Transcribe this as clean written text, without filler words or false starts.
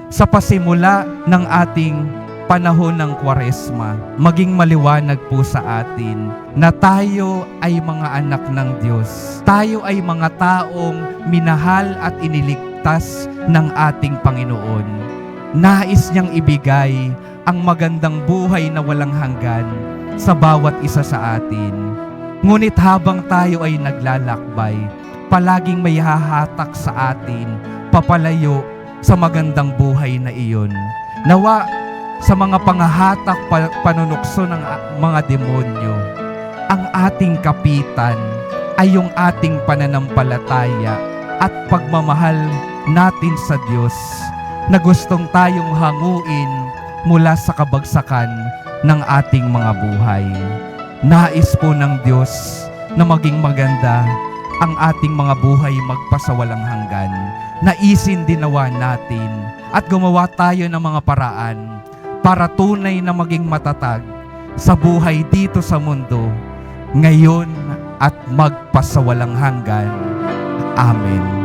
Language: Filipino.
sa pasimula ng ating panahon ng Kwaresma, maging maliwanag po sa atin na tayo ay mga anak ng Diyos. Tayo ay mga taong minahal at iniligtas ng ating Panginoon. Nais niyang ibigay ang magandang buhay na walang hanggan sa bawat isa sa atin. Ngunit habang tayo ay naglalakbay, palaging may hahatak sa atin papalayo sa magandang buhay na iyon. Nawa sa mga pangahatak panunukso ng mga demonyo, ang ating kapitan ay yung ating pananampalataya at pagmamahal natin sa Diyos na gustong tayong hanguin mula sa kabagsakan ng ating mga buhay. Nais po ng Diyos na maging maganda ang ating mga buhay magpasawalang hanggan. Naisin dinawa natin at gumawa tayo ng mga paraan para tunay na maging matatag sa buhay dito sa mundo, ngayon at magpasawalang hanggan. Amen.